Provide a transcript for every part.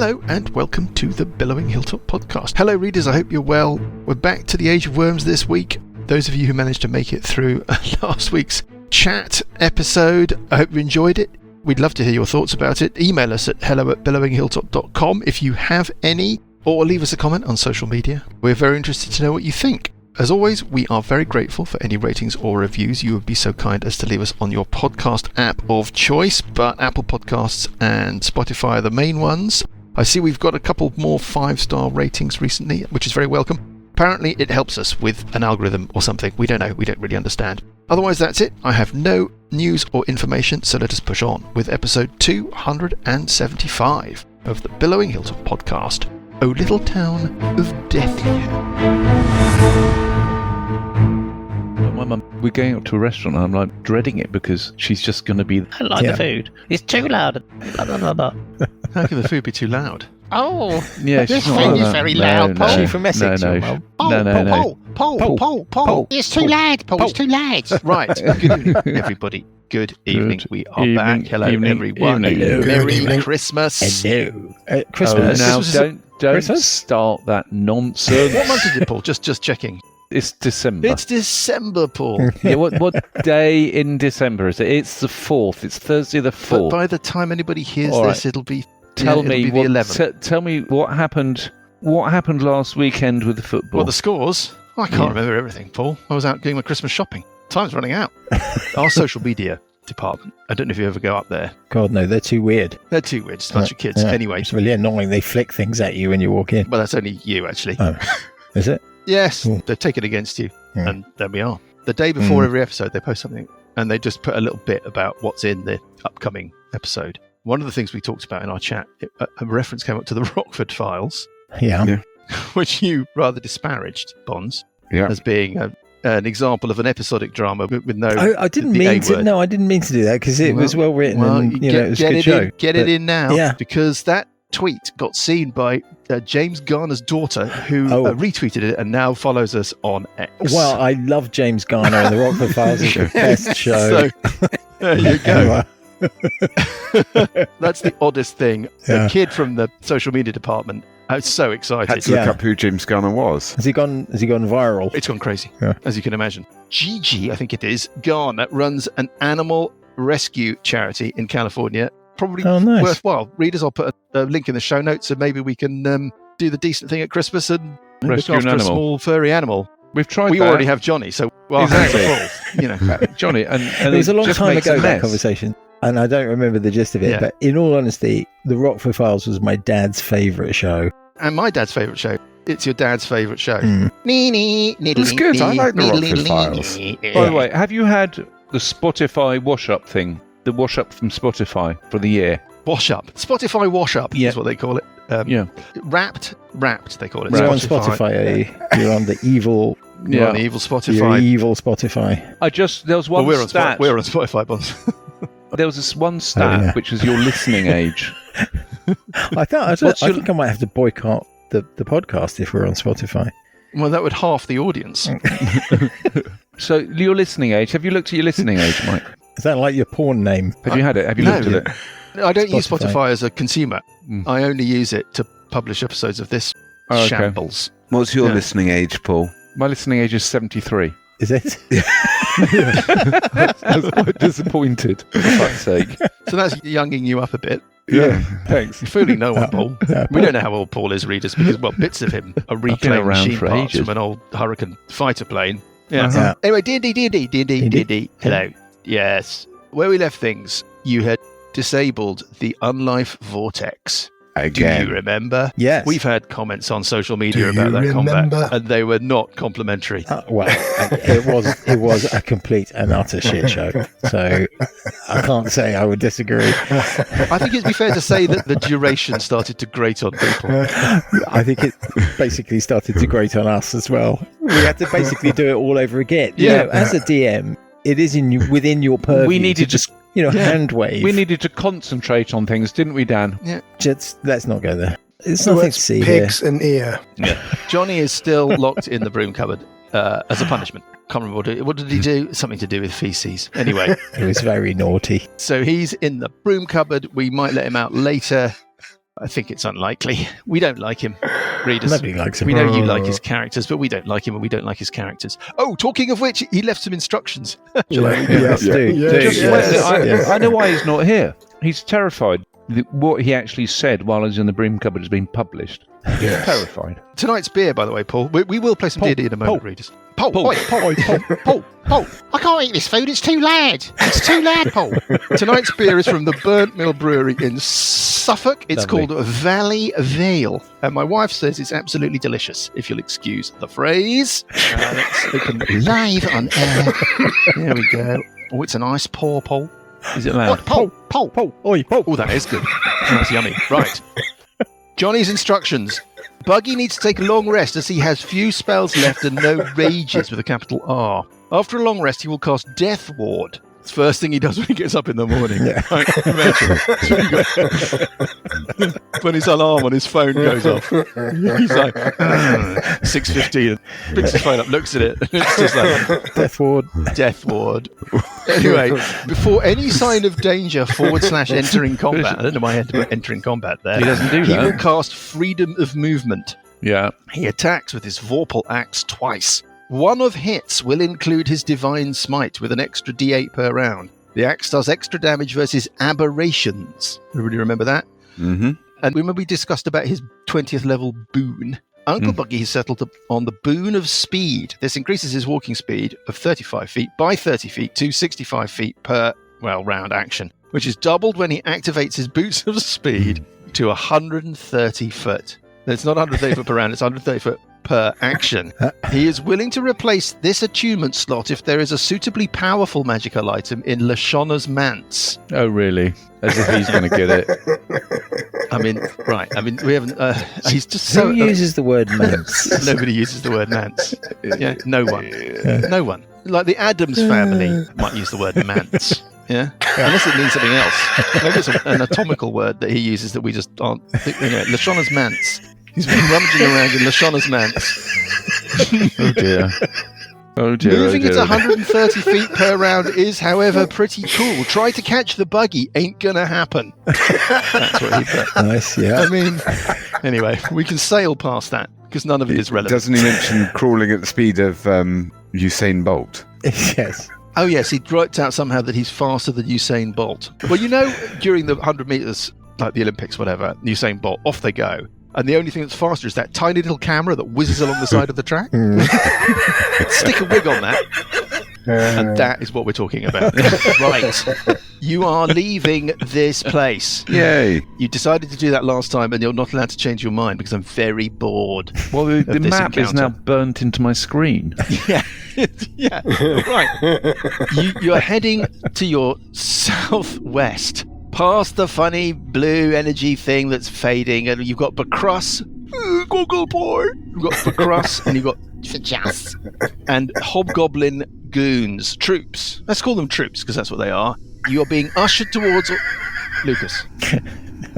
Hello and welcome to the Billowing Hilltop podcast. Hello readers, I hope you're well. We're back to the Age of Worms this week. Those of you who managed to make it through last week's chat episode, I hope you enjoyed it. We'd love to hear your thoughts about it. Email us at hello@billowinghilltop.com if you have any, or leave us a comment on social media. We're very interested to know what you think. As always, we are very grateful for any ratings or reviews you would be so kind as to leave us on your podcast app of choice, but Apple Podcasts and Spotify are the main ones. I see we've got a couple more 5-star ratings recently, which is very welcome. Apparently it helps us with an algorithm or something. We don't know, we don't really understand. Otherwise that's it. I have no news or information, so let us push on with episode 275 of the Billowing Hilltop podcast, O Little Town of Deathly. My mum, we're going up to a restaurant and I'm like dreading it because she's just going to be... I like the food. It's too loud. Blah, blah, blah, blah. How can the food be too loud? Oh, yeah, this she's thing not is very loud, Paul. She from Essex, no. your mum? Paul. It's too loud, Paul. It's too loud. Right. Good evening, everybody. Good evening. We are back. Hello, everyone. Evening. Merry Christmas. Hello. Oh, Christmas. now don't Christmas? start that nonsense. What month is it, Paul? Just checking. It's December. It's December, Paul. Yeah, what day in December is it? It's the 4th. It's Thursday the 4th. But by the time anybody hears All this, right. it'll be Tell me the 11th. Tell me what happened. What happened last weekend with the football? Well, the scores. I can't remember everything, Paul. I was out doing my Christmas shopping. Time's running out. Our social media department. I don't know if you ever go up there. God, no, they're too weird. They're too weird. Just a bunch of kids. Yeah. Anyway. It's really annoying. They flick things at you when you walk in. Well, that's only you, actually. Oh, is it? Yes, Cool. they take it against you, Yeah. and there we are. The day before every episode, they post something, and they just put a little bit about what's in the upcoming episode. One of the things we talked about in our chat, a reference came up to the Rockford Files, Yeah. which you rather disparaged, Bonds, Yeah. as being an example of an episodic drama with no. I didn't the mean A to. word. No, I didn't mean to do that because it was well written and it was a good show. Get it in now, Yeah. because that tweet got seen by James Garner's daughter, who retweeted it and now follows us on X. Well, I love James Garner and the Rockford Files is the best show. So, there you go. ever. That's the oddest thing. Yeah. A kid from the social media department. I was so excited. Had to look up who James Garner was. Has he gone viral? It's gone crazy, Yeah. as you can imagine. Gigi, I think it is, Garner runs an animal rescue charity in California. Probably nice. worthwhile. Readers, I'll put a link in the show notes, so maybe we can do the decent thing at Christmas and Rescue look an after a animal. small furry animal. We've tried We that. already have Johnny, so Exactly. you know. Johnny, and It was a long just time makes ago, a that mess. conversation, and I don't remember the gist of it, Yeah. but in all honesty, the Rockford Files was my dad's favourite show. And my dad's favourite show. It's your dad's favourite show. It's good. I like the Rockford Files. By the way, have you had the Spotify wash-up thing? The wash-up from Spotify for the year? Wash up. Spotify wash up Yeah. is what they call it. Yeah. Wrapped, they call it. You're on Spotify, are you? You're on the evil, You're on the evil you're Spotify. evil Spotify. There was one Well, we're on stat. Spotify, Bonds. There was this one stat, which was your listening age. I think I might have to boycott the podcast if we're on Spotify. Well, that would half the audience. So your listening age. Have you looked at your listening age, Mike? Is that like your porn name? Have you had it? Have you No. looked at it? I don't use Spotify. Spotify as a consumer. Mm. I only use it to publish episodes of this Oh, okay. shambles. What's your Yeah. listening age, Paul? My listening age is 73. Is it? I was quite disappointed, for fuck's sake. So that's younging you up a bit. Yeah, thanks. You're fooling no one, Paul. Yeah, We don't know how old Paul is, readers, because, well, bits of him are reclaimed around machine for parts ages. from an old Hurricane fighter plane. Yeah. Uh-huh. Yeah. Anyway, D&D. Hello. Yes. Where we left things, you had disabled the Unlife Vortex. Do Again. you remember? Yes. We've had comments on social media Do about you that remember? combat, and they were not complimentary. Well, it was a complete and utter shit show. So I can't say I would disagree. I think it'd be fair to say that the duration started to grate on people. I think it basically started to grate on us as well. We had to basically do it all over again. You Yeah. know, as a DM, it is within your purview. We needed to just hand wave. We needed to concentrate on things, didn't we, Dan? Just let's not go there. It's So nothing it's to see here. pigs and ear. Johnny is still locked in the broom cupboard as a punishment. Can't remember what did he do? Something to do with feces. Anyway, It was very naughty. so he's in the broom cupboard. We might let him out later. I think it's unlikely. We don't like him, readers. Nobody likes him. We know you like his characters, but we don't like him and we don't like his characters. Oh, talking of which, he left some instructions. Yes, I know why he's not here. He's terrified that what he actually said while he's in the broom cupboard has been published. Yes. Terrified. Tonight's beer, by the way, Paul. We will play some D&D in a moment, readers. Paul, Paul, I can't eat this food. It's too loud. It's too loud, Paul. Tonight's beer is from the Burnt Mill Brewery in Suffolk. It's Lovely. called Valley Vale. And my wife says it's absolutely delicious, if you'll excuse the phrase. Let's open live on air. There we go. Oh, it's a nice pour, Paul. Is it loud? Paul. Oh, that is good. That's yummy. Right. Johnny's instructions. Buggy needs to take a long rest as he has few spells left and no rages with a capital R. After a long rest, he will cast Death Ward. It's the first thing he does when he gets up in the morning. Yeah. Right? Imagine. When his alarm on his phone goes off, he's like, 6:15, picks his phone up, looks at it, and it's just like, Death Ward. Anyway, before any sign of danger, /entering combat. I don't know why I had to put entering combat there. He doesn't do He that. will cast Freedom of Movement. Yeah. He attacks with his Vorpal Axe twice. One of hits will include his Divine Smite with an extra D8 per round. The axe does extra damage versus aberrations. Everybody remember that? Mm-hmm. And remember we discussed about his 20th level boon. Uncle Buggy has settled on the boon of speed. This increases his walking speed of 35 feet by 30 feet to 65 feet per, round action, which is doubled when he activates his boots of speed to 130 foot. It's not 130 foot per round, it's 130 foot per action. He is willing to replace this attunement slot if there is a suitably powerful magical item in Lashonna's manse. Oh, really? As if he's going to get it. We haven't. He's just so. Who uses the word manse? Nobody uses the word manse. Yeah, no one. No one. Like the Addams family might use the word manse. Yeah, unless it means something else. Maybe it's an anatomical word that he uses that we just aren't. Lashonna's manse. He's been rummaging around in Lashonna's manse. Oh dear. Moving it 130 feet per round is, however, pretty cool. Try to catch the buggy. Ain't gonna happen. That's what he put. Nice, yeah. Anyway, we can sail past that because none of it is relevant. Doesn't he mention crawling at the speed of Usain Bolt? Yes. Oh, yes, he worked out somehow that he's faster than Usain Bolt. Well, during the 100 metres, like the Olympics, whatever, Usain Bolt, off they go. And the only thing that's faster is that tiny little camera that whizzes along the side of the track. Stick a wig on that. And that is what we're talking about. Right. You are leaving this place. Yay. You decided to do that last time, and you're not allowed to change your mind because I'm very bored. Well, the map is now burnt into my screen. Yeah. Yeah. Right. You are heading to your southwest. Past the funny blue energy thing that's fading, and you've got Bacruss. Google boy. You've got Bacruss, and you've got Just. and hobgoblin goons, troops. Let's call them troops because that's what they are. You are being ushered towards. Lucas,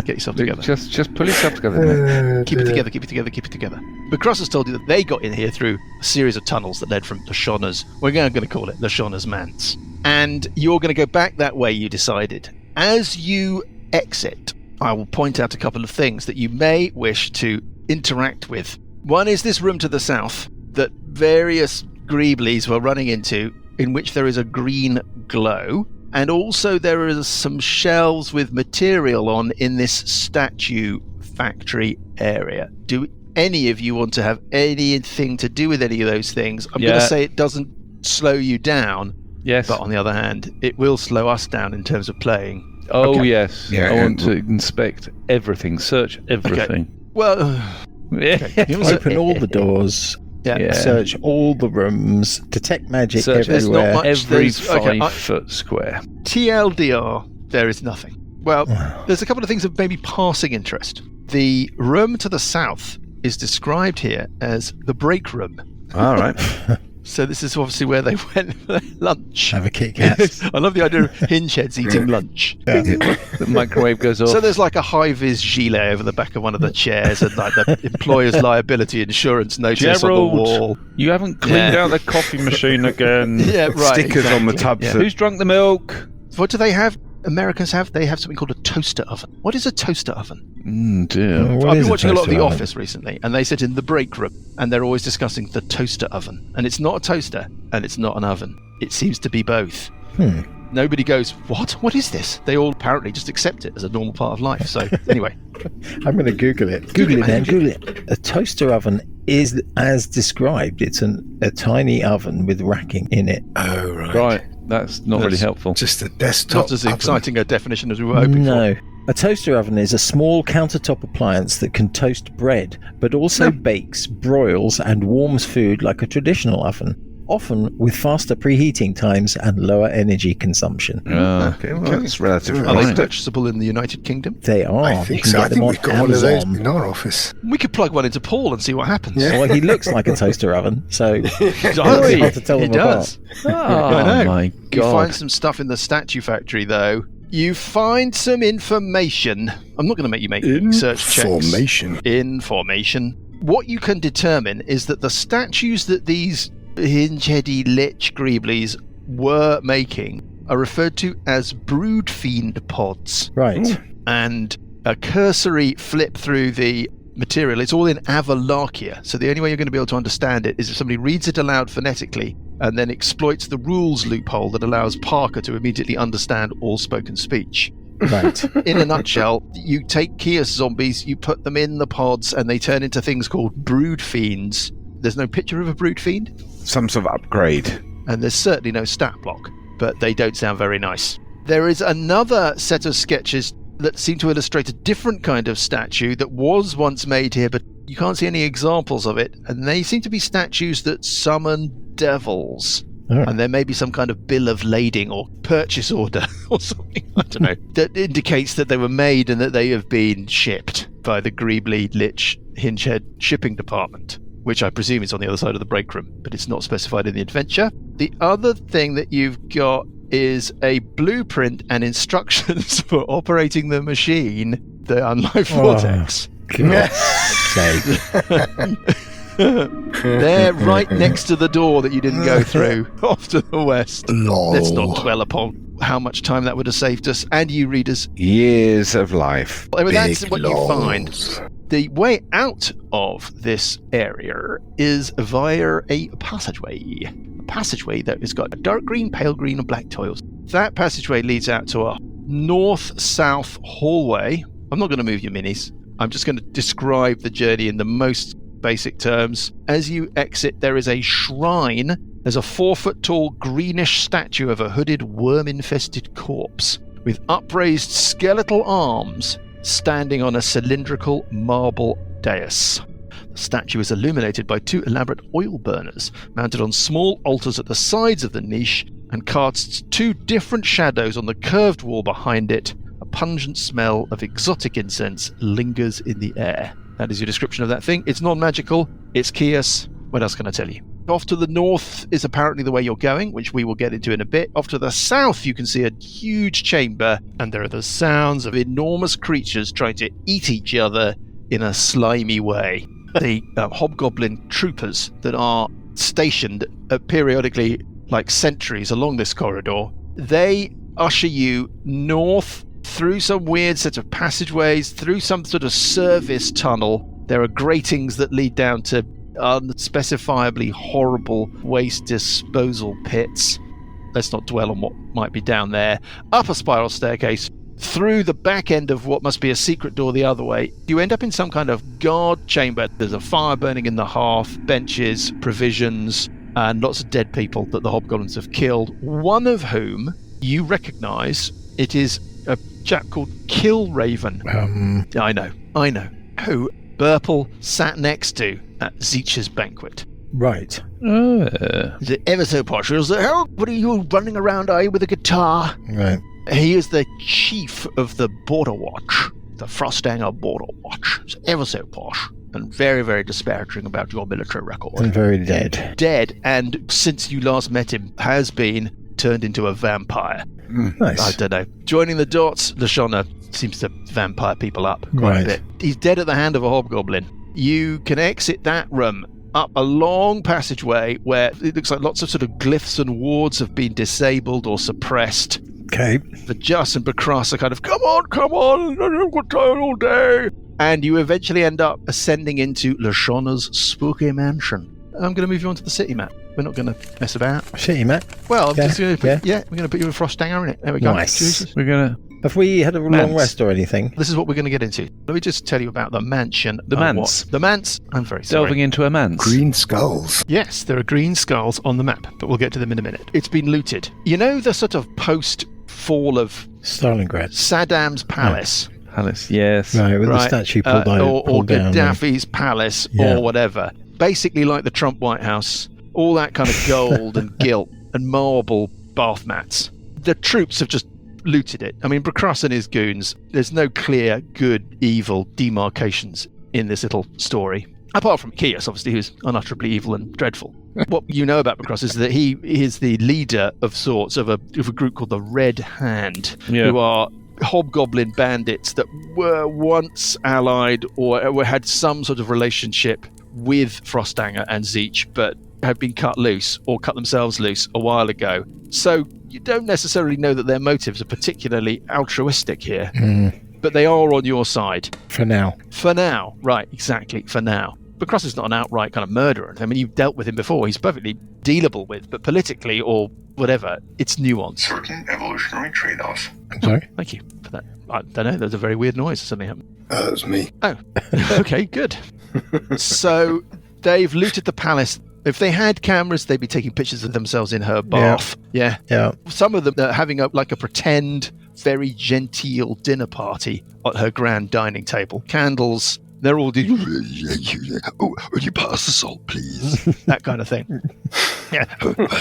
get yourself together. Just pull yourself together. Keep it together. Keep it together. Keep it together. Bacruss has told you that they got in here through a series of tunnels that led from Lashonna's. We're going to call it Lashonna's manse, and you're going to go back that way. You decided. As you exit, I will point out a couple of things that you may wish to interact with. One is this room to the south that various greeblies were running into, in which there is a green glow, and also there is some shelves with material on in this statue factory area. Do any of you want to have anything to do with any of those things? I'm going to say it doesn't slow you down. Yes. But on the other hand, it will slow us down in terms of playing. Oh, Okay. yes. Yeah, I want to inspect everything, search everything. Well, Open all the doors, yeah. search all the rooms, detect magic Search There's not everywhere. much- every there's- okay, 5-foot square. TLDR, there is nothing. Well, there's a couple of things of maybe passing interest. The room to the south is described here as the break room. All right. So this is obviously where they went for their lunch. Have a Kit Kat. I love the idea of Hingeheads eating lunch. The microwave goes off. So there's like a high-vis gilet over the back of one of the chairs and like the employer's liability insurance notice on the wall. You haven't cleaned out the coffee machine again. Yeah, right. Stickers on the exactly. tubs. Yeah. that- Who's drunk the milk? What do they have? Americans have? They have something called a toaster oven. What is a toaster oven? Dear. I've been watching a lot of The Office recently, and they sit in the break room, and they're always discussing the toaster oven. And it's not a toaster, and it's not an oven. It seems to be both. Nobody goes, what? What is this? They all apparently just accept it as a normal part of life. So, anyway. I'm going to Google it. Google it, man. Google it. A toaster oven is as described. It's a tiny oven with racking in it. Oh, right. Right. That's not really helpful. Just a desktop Not as oven. exciting a definition as we were hoping for. No. A toaster oven is a small countertop appliance that can toast bread, but also bakes, broils, and warms food like a traditional oven, often with faster preheating times and lower energy consumption. Okay, well, that's relative. Are they purchasable in the United Kingdom? They are. I You think can so. get I them think on we've got one of those Amazon. in our office. We could plug one into Paul and see what happens. Yeah. Well, he looks like a toaster oven, so He it's hard to tell He them does. Oh, I know. my You God. find some stuff in the statue factory, though. You find some information. I'm not going to make you make search checks. Information. What you can determine is that the statues that these hinge-heady lich greeblies were making are referred to as brood fiend pods. right. And a cursory flip through the material, it's all in Avalarkia, so the only way you're going to be able to understand it is if somebody reads it aloud phonetically and then exploits the rules loophole that allows Parker to immediately understand all spoken speech. Right. In a nutshell, you take Kios zombies, you put them in the pods, and they turn into things called brood fiends. There's no picture of a brood fiend, Some sort of upgrade. and there's certainly no stat block, but they don't sound very nice. There is another set of sketches that seem to illustrate a different kind of statue that was once made here, but you can't see any examples of it, and they seem to be statues that summon devils. Oh. And there may be some kind of bill of lading or purchase order or something, I don't know, that indicates that they were made and that they have been shipped by the Greebly Lich Hingehead shipping department, which I presume is on the other side of the break room, but it's not specified in the adventure. The other thing that you've got is a blueprint and instructions for operating the machine, the Unlife Vortex. God's sake. They're right next to the door that you didn't go through, off to the west. Lol. Let's not dwell upon how much time that would have saved us, and you readers. Years of life. I mean, that's Big what you find. lols. The way out of this area is via a passageway. A passageway that has got dark green, pale green, and black tiles. That passageway leads out to a north-south hallway. I'm not going to move your minis. I'm just going to describe the journey in the most basic terms. As you exit, there is a shrine. There's a 4-foot-tall greenish statue of a hooded, worm-infested corpse with upraised skeletal arms standing on a cylindrical marble dais. The statue is illuminated by 2 elaborate oil burners mounted on small altars at the sides of the niche and casts 2 different shadows on the curved wall behind it. A pungent smell of exotic incense lingers in the air. That is your description of that thing. It's non-magical. It's Kios. What else can I tell you? Off to the north is apparently the way you're going, which we will get into in a bit. Off to the south, you can see a huge chamber, and there are the sounds of enormous creatures trying to eat each other in a slimy way. The hobgoblin troopers that are stationed periodically, like sentries along this corridor, they usher you north through some weird set of passageways, through some sort of service tunnel. There are gratings that lead down to unspecifiably horrible waste disposal pits. Let's not dwell on what might be down there. Up a spiral staircase, through the back end of what must be a secret door the other way. You end up in some kind of guard chamber. There's a fire burning in the hearth, benches, provisions, and lots of dead people that the hobgoblins have killed. One of whom you recognise. It is a chap called Killraven. I know. Who Burple sat next to at Zeech's banquet. Right. Is it ever so posh? Is it, oh, what are you running around, are you, with a guitar? Right. He is the chief of the Border Watch, the Frostanger Border Watch. It's ever so posh and very, very disparaging about your military record. And very dead. Dead, and since you last met him, has been turned into a vampire. Nice. I don't know. Joining the dots, Lashonna seems to vampire people up quite a bit. He's dead at the hand of a hobgoblin. You can exit that room up a long passageway where it looks like lots of sort of glyphs and wards have been disabled or suppressed. Okay. For Just and Bacross are kind of, come on, I haven't got time all day. And you eventually end up ascending into Lashonna's spooky mansion. I'm going to move you onto the city map. We're not going to mess about. City map? Well, I'm Yeah, just going to put, yeah. we're going to put you a Frostdanger in it. There we go. Nice. Jesus. We're going to... Have we had a long Manse. rest or anything? This is what we're going to get into. Let me just tell you about the mansion. The and manse. The manse. I'm very sorry. Delving into a manse. Green skulls. Yes, there are green skulls on the map, but we'll get to them in a minute. It's been looted. You know the sort of post-fall of Stalingrad. Saddam's palace? Palace, yes. Right, with the statue pulled or down. Gaddafi's palace, Yeah. or whatever. Basically like the Trump White House. All that kind of gold and gilt and marble bath mats. The troops have just looted it. I mean, Bacross and his goons, there's no clear good, evil demarcations in this little story. Apart from Kios, obviously, who's unutterably evil and dreadful. What you know about Bacross is that he is the leader of sorts of a group called the Red Hand, who are hobgoblin bandits that were once allied or had some sort of relationship with Frostdanger and Zeech, but had been cut loose or cut themselves loose a while ago. So you don't necessarily know that their motives are particularly altruistic here, but they are on your side. For now. For now. Right, exactly, for now. Bacross is not an outright kind of murderer. I mean, you've dealt with him before. He's perfectly dealable with, but politically or whatever, it's nuanced. Certain evolutionary trade-offs. I'm sorry? Thank you for that. I don't know, there's a very weird noise or something happened. That was me. Oh, okay, good. So they've looted the palace. If they had cameras, they'd be taking pictures of themselves in her bath. Yeah. Some of them are having a pretend, very genteel dinner party at her grand dining table. Candles. They're all doing, Oh, would you pass the salt, please? that kind of thing. Yeah.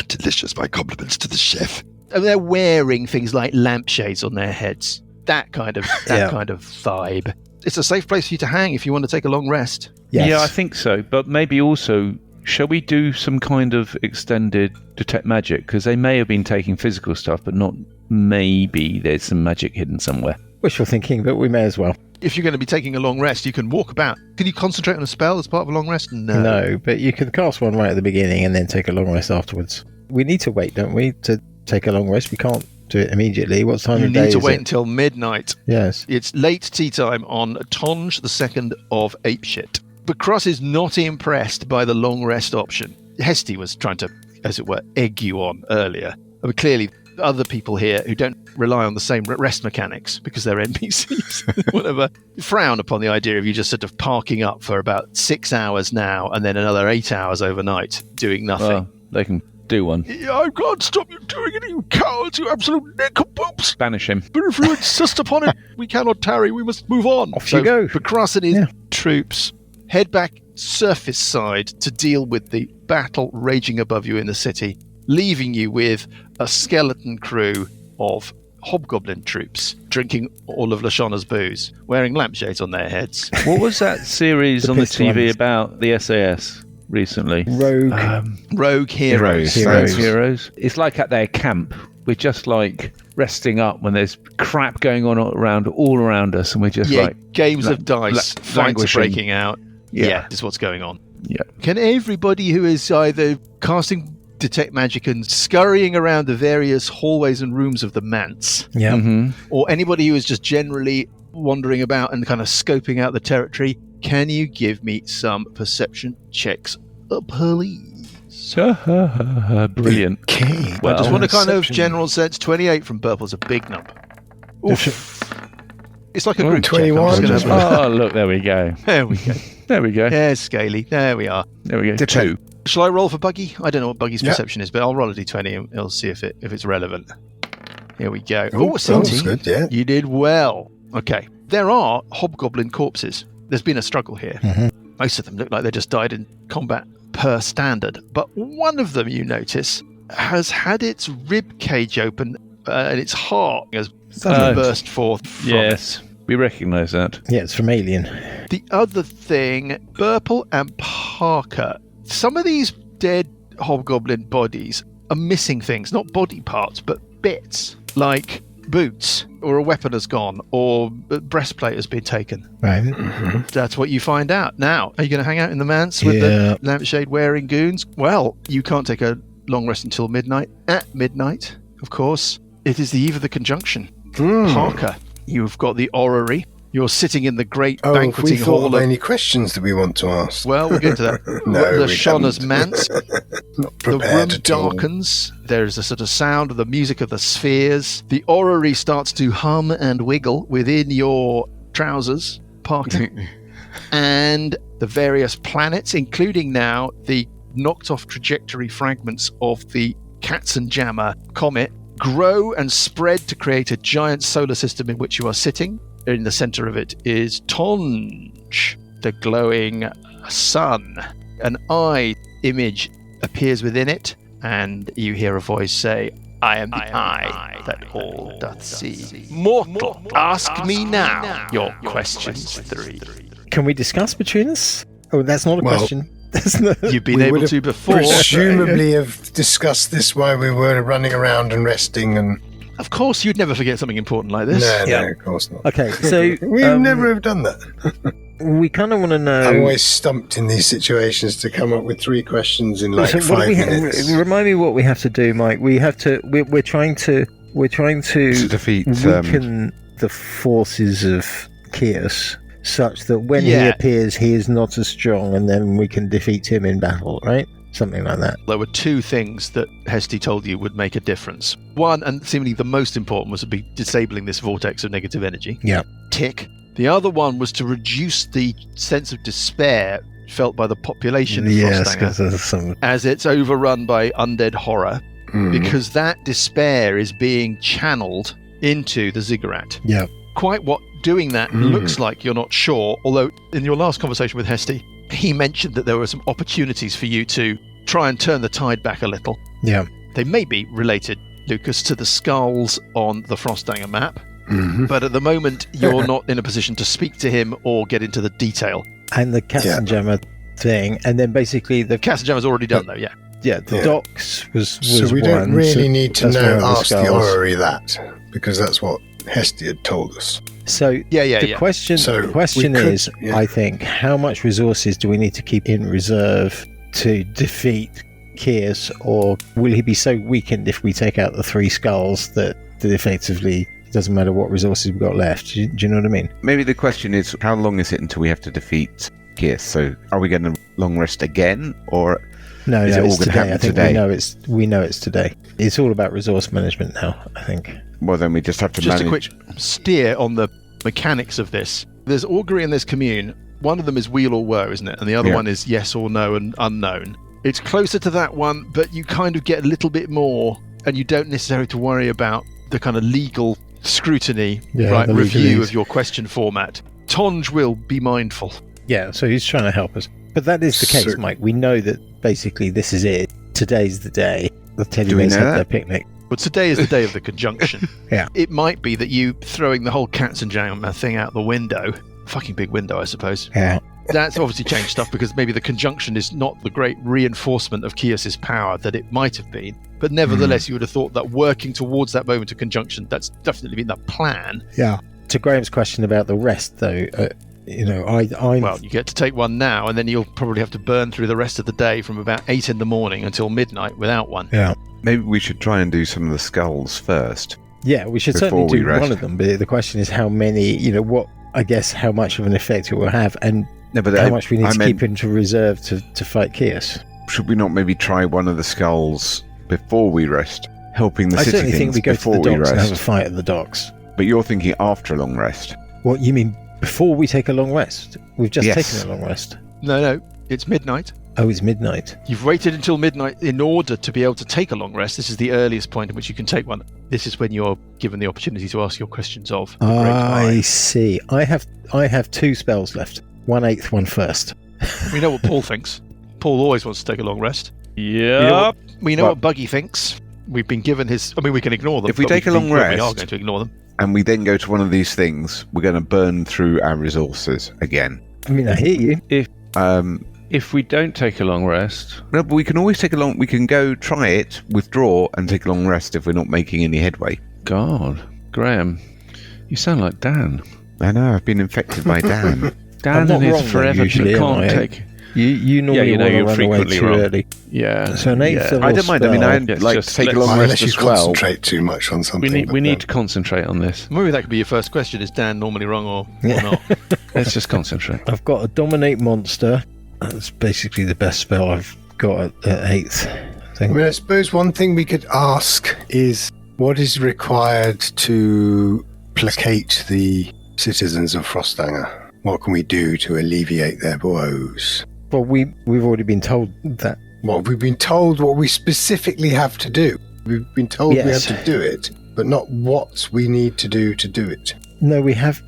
Delicious. My compliments to the chef. And they're wearing things like lampshades on their heads. That kind of vibe. It's a safe place for you to hang if you want to take a long rest. Yes. Yeah, I think so. But maybe also, shall we do some kind of extended detect magic? Because they may have been taking physical stuff, but not maybe there's some magic hidden somewhere. Wishful thinking, but we may as well. If you're going to be taking a long rest, you can walk about. Can you concentrate on a spell as part of a long rest? No, but you can cast one right at the beginning and then take a long rest afterwards. We need to wait, don't we, to take a long rest? We can't do it immediately. What time of day is it? You need to wait until midnight. Yes. It's late tea time on Tonge the 2nd of Apeshit. But Cross is not impressed by the long rest option. Hesty was trying to, as it were, egg you on earlier. I mean, clearly, other people here who don't rely on the same rest mechanics because they're NPCs, whatever, frown upon the idea of you just sort of parking up for about 6 hours now and then another 8 hours overnight doing nothing. Well, they can do one. Yeah, I can't stop you doing it, you cowards, you absolute nincompoops. Banish him. But if you insist upon it, we cannot tarry, we must move on. Off you go. Bacross and his troops head back surface side to deal with the battle raging above you in the city, leaving you with a skeleton crew of hobgoblin troops drinking all of Lashonna's booze, wearing lampshades on their heads. What was that series on the pissed TV ones. about the SAS recently? Rogue Heroes. Heroes. It's like at their camp. We're just like resting up when there's crap going on all around us, and we're just games of dice, fights languishing. breaking out. Yeah, is what's going on. Yeah. Can everybody who is either casting detect magic and scurrying around the various hallways and rooms of the manse, or anybody who is just generally wandering about and kind of scoping out the territory, can you give me some perception checks, please? Brilliant. Okay. I just want a kind of perception. general sense. 28 from Purple's a big number. Oof. It's like a group 21. check. I'm just gonna- Oh, look, there we go. There we go. There we go. There's Scaly. There we are. There we go. Detect. 2. Shall I roll for Buggy? I don't know what Buggy's Yeah. perception is, but I'll roll a d20 and we'll see if it's relevant. Here we go. Oh, that 17. was good, yeah. You did well. Okay. There are hobgoblin corpses. There's been a struggle here. Most of them look like they just died in combat per standard. But one of them, you notice, has had its rib cage open and its heart has burst forth from it. Yes, we recognise that. Yeah, it's from Alien. The other thing, Burple and Parker, some of these dead hobgoblin bodies are missing things, not body parts, but bits, like boots, or a weapon has gone, or a breastplate has been taken. Right. That's what you find out. Now, are you going to hang out in the manse with the lampshade-wearing goons? Well, you can't take a long rest until midnight. At midnight, of course, It is the eve of the conjunction. Parker, you've got the orrery. You're sitting in the great banqueting have we thought hall. of any questions that we want to ask? Well, we'll get to that. Lashonna's manse. Not The room prepared at all. darkens. There's a sort of sound of the music of the spheres. The orrery starts to hum and wiggle within your trousers, Parker. And the various planets, including now the knocked off trajectory fragments of the Katzenjammer comet, grow and spread to create a giant solar system in which you are sitting. In the center of it is Tonj, the glowing sun. An eye image appears within it, and you hear a voice say, I am the eye that all doth see. Mortal, ask me now your questions 3. Can we discuss between us? Oh, that's not a question. That's not... You've been We able would to have before. Presumably have discussed this while we were running around and resting and... Of course, you'd never forget something important like this. No, of course not. Okay, so We never have done that. we kind of want to know. I'm always stumped in these situations to come up with 3 questions in like So 5 minutes. Remind me what we have to do, Mike. We have to. We're trying to To defeat weaken the forces of Chaos, such that when he Yeah. appears, he is not as strong, and then we can defeat him in battle. Right? Something like that. There were 2 things that Hesty told you would make a difference. One, and seemingly the most important, was to be disabling this vortex of negative energy. Yeah. Tick. The other one was to reduce the sense of despair felt by the population of Yes, Frosthanger because there's some. as it's overrun by undead horror, Mhm. because that despair is being channeled into the ziggurat. Yeah. Quite what doing that looks like, you're not sure, although in your last conversation with Hesty, he mentioned that there were some opportunities for you to try and turn the tide back a little. Yeah. They may be related, Lucas, to the skulls on the Frosthanger map, Mhm. but at the moment you're not in a position to speak to him or get into the detail. And the Katzenjammer thing, and then basically the Katzenjammer's already done though, yeah. the docks was So we one, don't really so need to that's one know, of the ask the skulls. orrery that, because that's what Hesty had told us. So Yeah. the question we could- is, yeah. I think, how much resources do we need to keep in reserve to defeat Kiers, or will he be so weakened if we take out the 3 skulls that effectively doesn't matter what resources we've got left? Do you know what I mean? Maybe the question is, how long is it until we have to defeat Gears? So are we going to long rest again, or No, is no, it all it's going to today. happen I think today? we know it's today. It's all about resource management now, I think. Well, then we just have to Just a manage. quick steer on the mechanics of this. There's augury in this commune. One of them is wheel or woe, isn't it? And the other Yeah. one is yes or no and unknown. It's closer to that one, but you kind of get a little bit more, and you don't necessarily have to worry about the kind of legal scrutiny, Yeah, the review legalese. of your question format. Tonj will be mindful. Yeah, so he's trying to help us. But that is the case, So- Mike. We know that basically this is it. Today's the day. The teddy Do we bears know had that? their picnic. But today is the day of the conjunction. Yeah. It might be that you throwing the whole Katzenjammer thing out the window, fucking big window, I suppose. Yeah. That's obviously changed stuff because maybe the conjunction is not the great reinforcement of Kios's power that it might have been. But nevertheless, you would have thought that working towards that moment of conjunction, that's definitely been the plan. Yeah. To Graham's question about the rest, though, I'm Well, you get to take one now, and then you'll probably have to burn through the rest of the day from about 8 in the morning until midnight without one. yeah. Maybe we should try and do some of the skulls first. Yeah, we should Before certainly we do rest. one of them, but the question is how many, how much of an effect it will have, and No, but how much we need I to meant, keep into reserve to fight Chaos. should we not maybe try one of the skulls before we rest, helping the I city certainly think things we go to before the we docks and have a rest? fight at the docks. But you're thinking after a long rest. What, you mean before we take a long rest? We've just Yes. taken a long rest. No, it's midnight. Oh, it's midnight. You've waited until midnight in order to be able to take a long rest. This is the earliest point at which you can take one. This is when you're given the opportunity to ask your questions of the Great I Eye. see. I have 2 spells left. 1/8, 1 first. We know what Paul thinks. Paul always wants to take a long rest. Yep. We know Well- what Buggy thinks. We've been given his... I mean, we can ignore them. If we but take a long we are rest- going to ignore them. And we then go to one of these things, we're going to burn through our resources again. I mean, I hear you. If we don't take a long rest, No, but we can always take a long... We can go try it, withdraw, and take a long rest if we're not making any headway. God, Graham, you sound like Dan. I know, I've been infected by Dan. Dan not and his wrong, though, forever usually, am can't I? take. You normally want to run away too early. Yeah. So an eighth of I don't mind. I mean, I'd take a long Unless rest you as well. concentrate too much on something. We need to concentrate on this. Maybe that could be your first question. Is Dan normally wrong or not? Let's just concentrate. I've got a dominate monster. That's basically the best spell I've got at 8th. I mean, I suppose one thing we could ask is what is required to placate the citizens of Frostanger? What can we do to alleviate their woes? Well, we've already been told that. Well, we've been told what we specifically have to do. We've been told we have to do it, but not what we need to do it. No, we have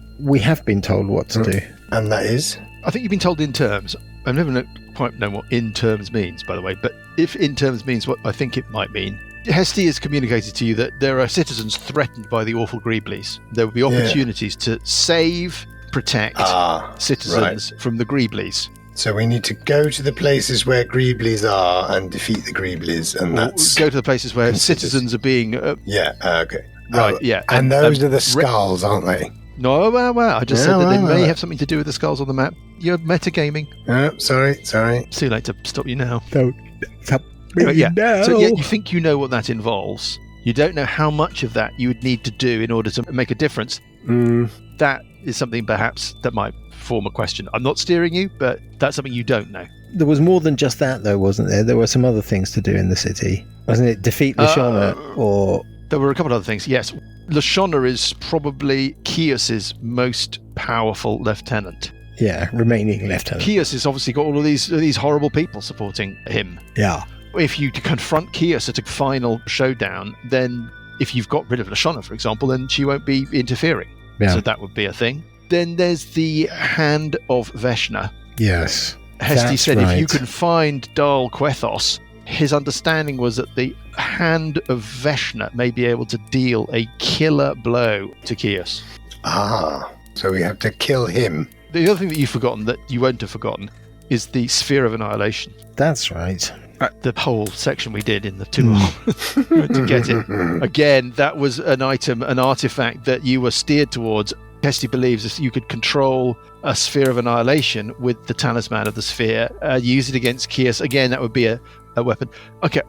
been told what to do. And that is? I think you've been told in terms. I've never quite known what in terms means, by the way, but if in terms means what I think it might mean, Hesty has communicated to you that there are citizens threatened by the awful Greeblies. There will be opportunities to save, protect citizens from the Greeblies. So we need to go to the places where Greeblies are and defeat the Greeblies, and that's... Go to the places where citizens are being... okay. Right, yeah. And those are the skulls, aren't they? No, well, I just said that they may have something to do with the skulls on the map. You're metagaming. Oh, sorry. It's too late to stop you now. Don't stop So now. you think you know what that involves. You don't know how much of that you would need to do in order to make a difference. That is something perhaps that might form a question. I'm not steering you, but that's something you don't know. There was more than just that, though, wasn't there? There were some other things to do in the city. Wasn't it? Defeat Lashonna or... There were a couple of other things, yes. Lashonna is probably Kios's most powerful lieutenant. Yeah, remaining lieutenant. Kios has obviously got all of these horrible people supporting him. Yeah. If you confront Kios at a final showdown, then if you've got rid of Lashonna, for example, then she won't be interfering. Yeah. So that would be a thing. Then there's the Hand of Veshna. Yes. Hesty said right. if you can find Dal Quethos, his understanding was that the Hand of Veshna may be able to deal a killer blow to Kios. So we have to kill him. The other thing that you've forgotten, that you won't have forgotten, is the Sphere of Annihilation. That's right. The whole section we did in the tool to get it. Again, that was an item, an artifact that you were steered towards. Hesty believes that you could control a Sphere of Annihilation with the Talisman of the Sphere, use it against Kios. Again, that would be a weapon. Okay,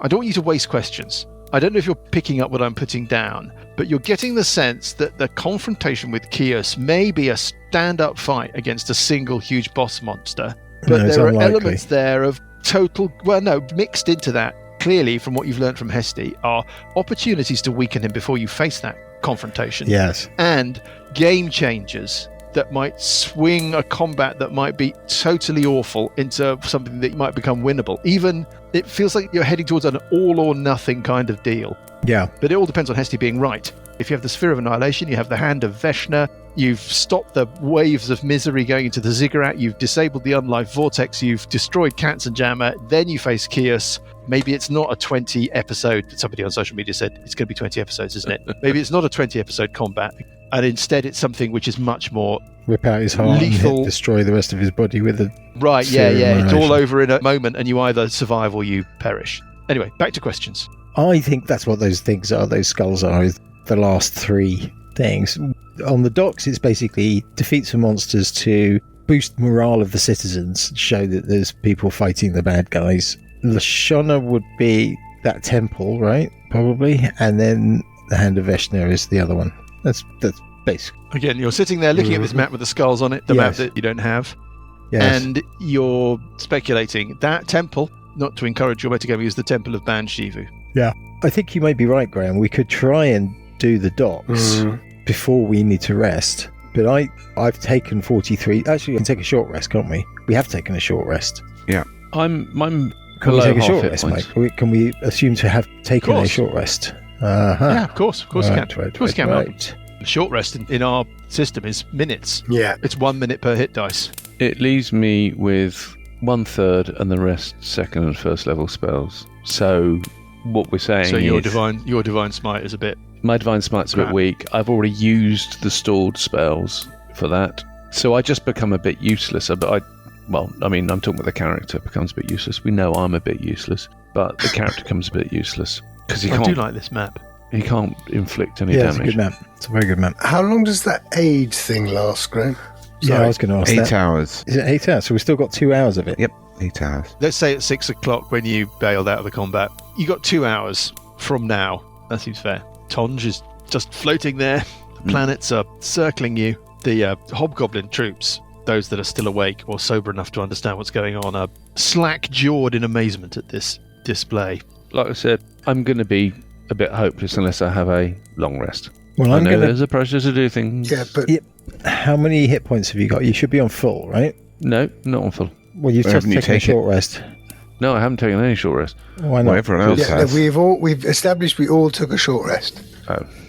I don't want you to waste questions. I don't know if you're picking up what I'm putting down, but you're getting the sense that the confrontation with Kios may be a stand-up fight against a single huge boss monster, but there are elements there of mixed into that, clearly from what you've learned from Hesty, are opportunities to weaken him before you face that confrontation. Yes. And game changers that might swing a combat that might be totally awful into something that might become winnable. Even it feels like you're heading towards an all or nothing kind of deal. Yeah. But it all depends on Hesty being right. If you have the Sphere of Annihilation, you have the Hand of Veshna, you've stopped the waves of misery going into the Ziggurat, you've disabled the Unlife Vortex, you've destroyed Katzenjammer, then you face Kios. Maybe it's not a 20 episode, somebody on social media said it's going to be 20 episodes, isn't it? Maybe it's not a 20 episode combat, and instead it's something which is much more rip out his heart lethal, and destroy the rest of his body with a it's all over in a moment and you either survive or you perish. Anyway, back to questions. I think that's what those things are, those skulls are, the last 3 things. On the docks, it's basically defeat some monsters to boost morale of the citizens, show that there's people fighting the bad guys. Lashonna would be that temple, right? Probably. And then the Hand of Veshna is the other one. That's basic. Again, you're sitting there looking at this map with the skulls on it, the map that you don't have, and you're speculating that temple, not to encourage your metagaming, is the Temple of Ban Shivu. Yeah. I think you might be right, Graham. We could try and do the docks before we need to rest. But I've taken 43. Actually, we can take a short rest, can't we? We have taken a short rest. Yeah. I'm Can we take a short rest, Mike? Can we assume to have taken a short rest? Yeah, of course you can. Of course you can. Right. Short rest in our system is minutes. Yeah. It's 1 minute per hit dice. It leaves me with 1/3 and the rest second and first level spells. So what we're saying is... So your divine smite is a bit... My divine smite's a bit weak. I've already used the stored spells for that. So I just become a bit useless. I'm talking about the character becomes a bit useless. We know I'm a bit useless, but the character becomes a bit useless. Because I do like this map. He can't inflict any Yeah, damage. it's a good map. It's a very good map. How long does that aid thing last, Graham? Yeah, I was going to ask 8 that. hours. Is it 8 hours? So we've still got 2 hours of it. Yep, 8 hours. Let's say at 6 o'clock when you bailed out of the combat, you got 2 hours from now. That seems fair. Tonj is just floating there. The planets are circling you. The hobgoblin troops, those that are still awake or sober enough to understand what's going on, are slack-jawed in amazement at this display. Like I said, I'm going to be a bit hopeless unless I have a long rest. Well, I know there's a pressure to do things. Yeah, but how many hit points have you got? You should be on full, right? No, not on full. Well, you've Where just haven't you taken a taken short rest. No, I haven't taken any short rest. Why not? Well, everyone else yeah, has. we've established we all took a short rest.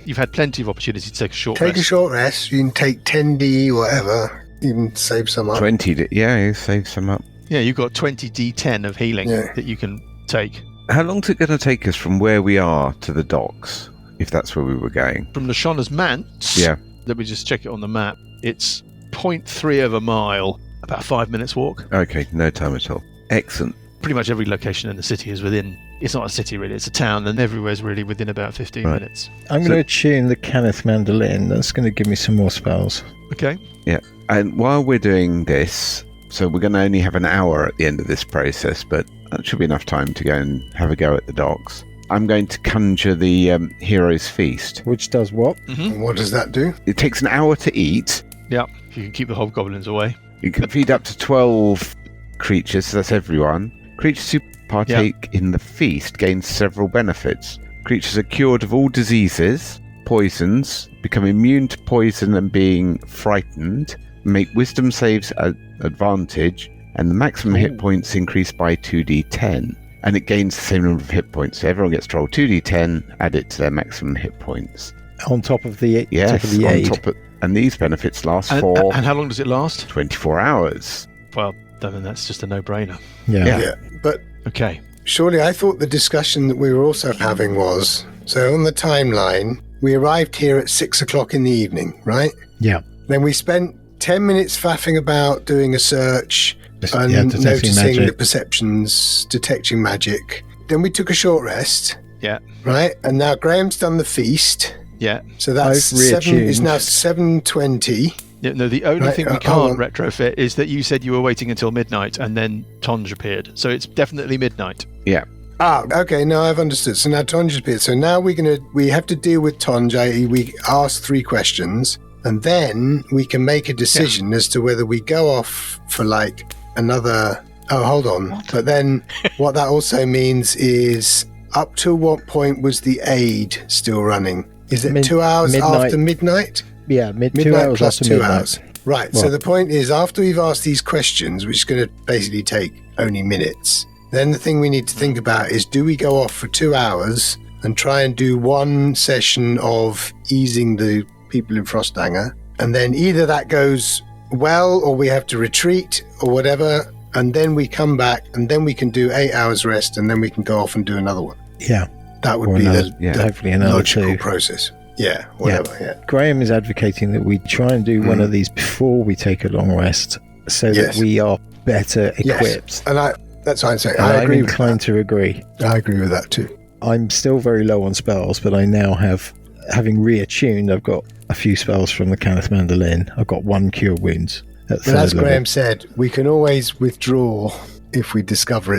You've had plenty of opportunity to take a short Take rest. a short rest. You can take 10d, whatever. Even save some up. 20, yeah, you save some up. Yeah, you've got 20 d10 of healing that you can take. How long's it going to take us from where we are to the docks, if that's where we were going? From Lashonna's manse, Yeah. let me just check it on the map. It's 0.3 of a mile, about 5 minutes walk. Okay, no time at all. Excellent. Pretty much every location in the city is within, it's not a city really, it's a town, and everywhere's really within about 15 Right. minutes. I'm going to tune the Kenneth mandolin. That's going to give me some more spells. Okay. Yeah. And while we're doing this, so we're going to only have an hour at the end of this process, but that should be enough time to go and have a go at the docks. I'm going to conjure the Hero's Feast. Which does what? And what does that do? It takes an hour to eat. Yeah, if you can keep the hobgoblins away. You can feed up to 12 creatures, so that's everyone. Creatures who partake in the feast gain several benefits. Creatures are cured of all diseases, poisons, become immune to poison and being frightened, make wisdom saves at advantage, and the maximum hit points increase by 2d10. And it gains the same number of hit points. So everyone gets to roll 2d10, add it to their maximum hit points. On top of the, Yes, top of the aid. and these benefits last And, for and how long does it last? 24 hours. Well, then that's just a no-brainer. Yeah. But Okay. surely I thought the discussion that we were also having was, so on the timeline, we arrived here at 6 o'clock in the evening, right? Yeah. Then we spent 10 minutes faffing about doing a search and detecting noticing magic. the perceptions, detecting magic. Then we took a short rest, Yeah. right? And now Graham's done the feast. Yeah. So that's I've it's reattuned. now 7:20. Yeah, no, the only Right, thing we hold can't on. retrofit is that you said you were waiting until midnight and then Tonj appeared. So it's definitely midnight. Yeah. Ah, okay, now I've understood. So now Tonj appeared. So now we have to deal with Tonj, i.e. we ask 3 questions, and then we can make a decision as to whether we go off for like another... Oh, hold on. But then what that also means is up to what point was the aid still running? Is it 2 hours midnight. after midnight? Yeah, 2 Midnight hours plus after 2 midnight. hours. Right, so Well- the point is, after we've asked these questions, which is going to basically take only minutes, then the thing we need to think about is, do we go off for 2 hours and try and do one session of easing the people in Frostanger, and then either that goes well or we have to retreat or whatever, and then we come back and then we can do 8 hours rest and then we can go off and do another one. Yeah. That would Or be another- the hopefully another logical 2. process. Yeah, whatever, yeah. Graham is advocating that we try and do one of these before we take a long rest so Yes. that we are better Yes. equipped. And that's what I'm saying. And I I'm agree with inclined that. to agree. I agree with that too. I'm still very low on spells, but I now have, having reattuned, I've got a few spells from the Kenneth mandolin. I've got 1 cure wounds at But third as level. Graham said, we can always withdraw if we discover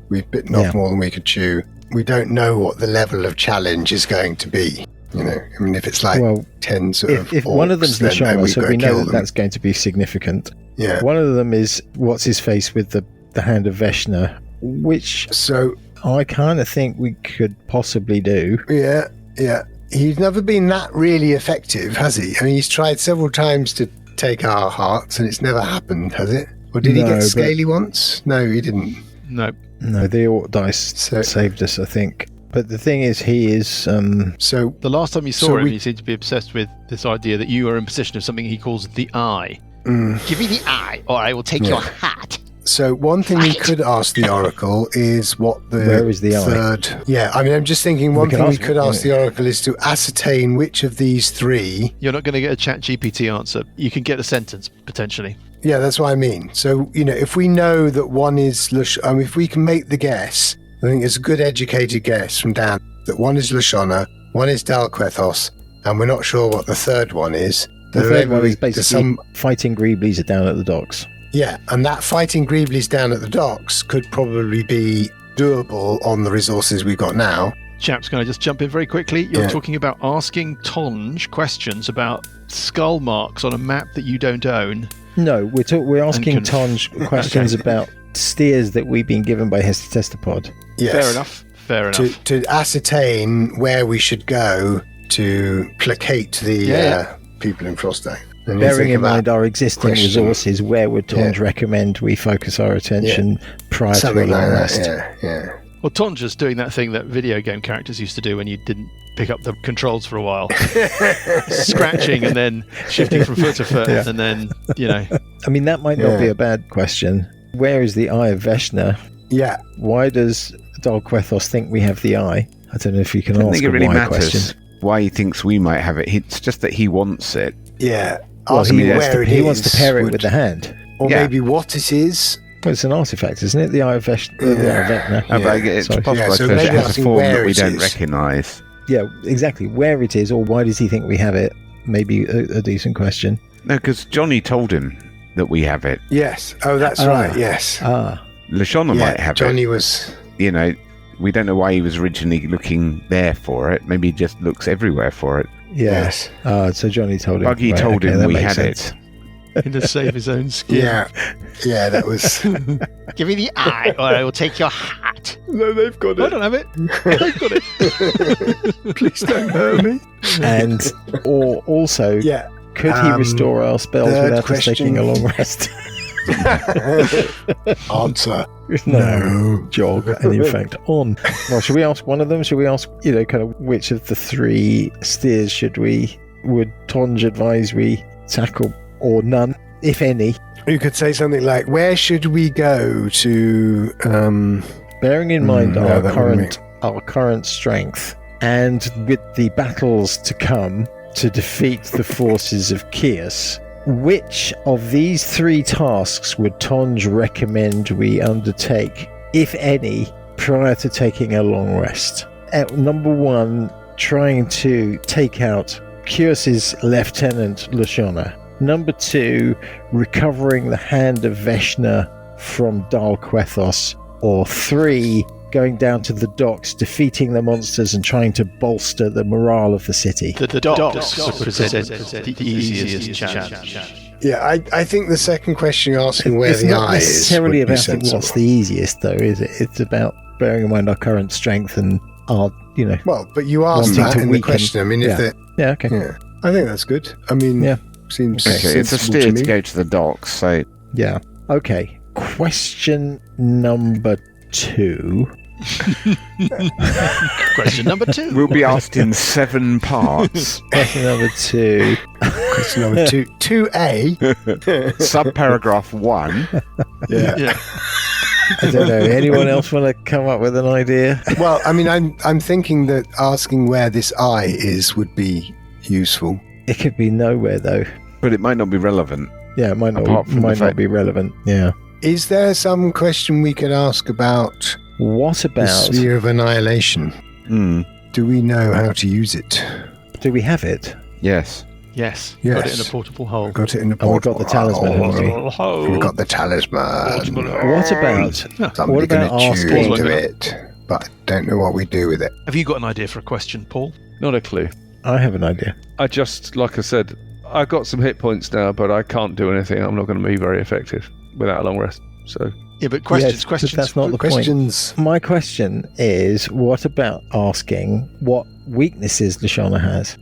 we've bitten off Yeah. more than we could chew. We don't know what the level of challenge is going to be. You know, I mean, if it's like Well, 10 sort of if one of them's orcs, then Lashonna, we've so got we to know kill that them. that's going to be significant. Yeah. One of them is what's his face with the hand of Veshna, which So, I kind of think we could possibly do. yeah. He's never been that really effective, has he? I mean, he's tried several times to take our hearts and it's never happened, has it? Or did he No, get but- scaly once? No, he didn't. No. No, the Orc dice So- saved us, I think. But the thing is, he is. So, The last time you saw So him, we- he seemed to be obsessed with this idea that you are in possession of something he calls the eye. Give me the eye, or I will take Yeah. your hat. So one thing we could ask the Oracle is what the Where is the eye? third... Yeah, I mean, I'm just thinking one can thing we ask could it, ask yeah. the Oracle is to ascertain which of these 3... You're not going to get a chat GPT answer. You can get a sentence, potentially. Yeah, that's what I mean. So, you know, if we know that one is... if we can make the guess, I think it's a good educated guess from Dan, that one is Lashonna, one is Dalquethos, and we're not sure what the third one is, The third one is basically fighting Greeblies are down at the docks. Yeah, and that fighting Greeblies down at the docks could probably be doable on the resources we've got now. Chaps, can I just jump in very quickly? You're talking about asking Tonge questions about skull marks on a map that you don't own. No, we're asking Tonge questions about steers that we've been given by Hestetestapod. Yes. Fair enough. To ascertain where we should go to placate the people in Frostang. Bearing in mind our existing resources, where would Tonge recommend we focus our attention prior to a long rest? Yeah. Well, Tonge is doing that thing that video game characters used to do when you didn't pick up the controls for a while. Scratching and then shifting from foot to foot and then, I mean, that might not be a bad question. Where is the Eye of Veshna? Yeah. Why does Dalquethos think we have the eye? I don't know if you can ask think it really why matters question. Why he thinks we might have it. It's just that he wants it. Yeah. Well, he wants to pair it with the hand. Or maybe what it is. Well, it's an artifact, isn't it? The Eye of Veshna. It's possible so because it has a form that we it don't is. recognise. Yeah, exactly. Where it is, or why does he think we have it? Maybe a decent question. No, because Johnny told him that we have it. Yes. Oh, that's right. Yes. Lashonna might have Johnny it. was... we don't know why he was originally looking there for it. Maybe he just looks everywhere for it. Yes. So Johnny told him. Buggy told him we had it. To save his own skin. Yeah, that was... Give me the eye, or I will take your hat. No, they've got I don't have it. They've got it. Please don't hurt me. And, or also, could he restore our spells without us taking a long rest? Answer. No. Jog, and in fact, on. Well, should we ask one of them? Should we ask, kind of which of the three steers would Tonge advise we tackle, or none, if any? You could say something like, where should we go to... Bearing in mind our current strength, and with the battles to come to defeat the forces of Kios, which of these three tasks would Tonge recommend we undertake, if any, prior to taking a long rest? Number one, trying to take out Kios's lieutenant Lashonna. Number two, recovering the hand of Veshna from Dalquethos. Or three, going down to the docks, defeating the monsters and trying to bolster the morale of the city. The docks present the easiest challenge. Yeah, I think the second question you're asking where the eye is... It's not necessarily about what's the easiest, though, is it? It's about bearing in mind our current strength and our, Well, but you asked that in the question. I mean, if the... Yeah, okay. Yeah, I think that's good. I mean, seems Okay, it's a steer to go to the docks, so... Yeah. Okay. Question number 2. Question number 2. We'll be asked in 7 parts. Question number 2. Question number 2. 2A. Subparagraph 1. Yeah. I don't know. Anyone else want to come up with an idea? Well, I mean, I'm thinking that asking where this eye is would be useful. It could be nowhere, though. But it might not be relevant. Yeah, it might not be relevant. Yeah. Is there some question we could ask about what about the sphere of annihilation? Do we know how to use it? Do we have it? Yes. Yes. Got it in a portable hole. Got it in a portable hole. We've got the talisman, haven't we? We've got the talisman. What about somebody going to tune into it? But I don't know what we do with it. Have you got an idea for a question, Paul? Not a clue. I have an idea. I just, like I said, I've got some hit points now, but I can't do anything. I'm not going to be very effective without a long rest. So yeah, but questions. But that's not the point. My question is, what about asking what weaknesses Lashonna has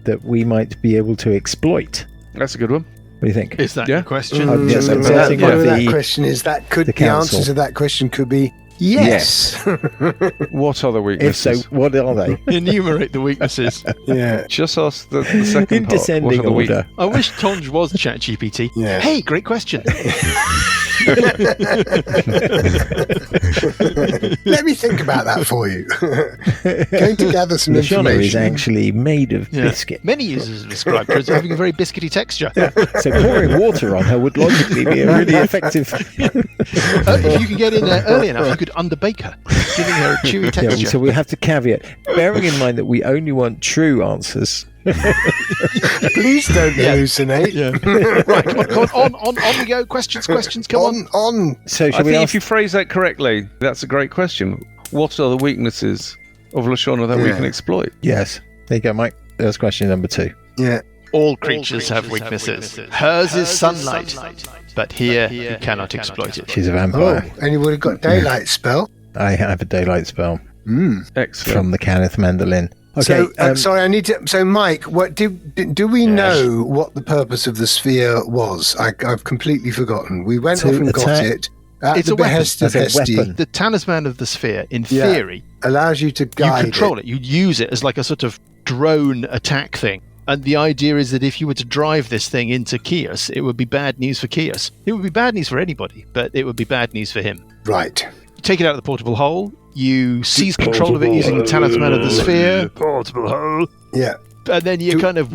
that we might be able to exploit? That's a good one. What do you think? Is that your question? Yes, that question is that could the answer to that question could be yes. What are the weaknesses? If so, what are they? Enumerate the weaknesses. Yeah. Just ask the second in part. Descending order. I wish Tonge was ChatGPT. Yeah. Hey, great question. Let me think about that for you. Going to gather some information. Lashonna is actually made of biscuit. Many users have described her as having a very biscuity texture. So pouring water on her would logically be a really effective... If you can get in there early enough, you could underbake her, giving her a chewy texture. So we have to caveat, bearing in mind that we only want true answers, Please don't hallucinate. Yeah. Right, come on, we go. Questions, come on. So I shall we think ask? if you phrase that correctly, that's a great question. What are the weaknesses of Lashonna that we can exploit? Yes. There you go, Mike. That's question number 2. Yeah. All creatures have weaknesses. Hers is sunlight, but here you cannot exploit it. She's a Oh, vampire. anybody got daylight spell? I have a daylight spell Excellent. from the Kenneth Mandolin. Okay. So, sorry, I need to. So, Mike, what do we know what the purpose of the sphere was? I've completely forgotten. We went To off and got attack- it. At It's the a weapon. behest of It's a Hestia, weapon. The talisman of the sphere, in theory, allows you to you guide control it. You use it as like a sort of drone attack thing. And the idea is that if you were to drive this thing into Kios, it would be bad news for Kios. It would be bad news for anybody, but it would be bad news for him. Right. You take it out of the portable hole, you seize control of it using the talisman of the sphere, portable hole, Yeah. and then you kind of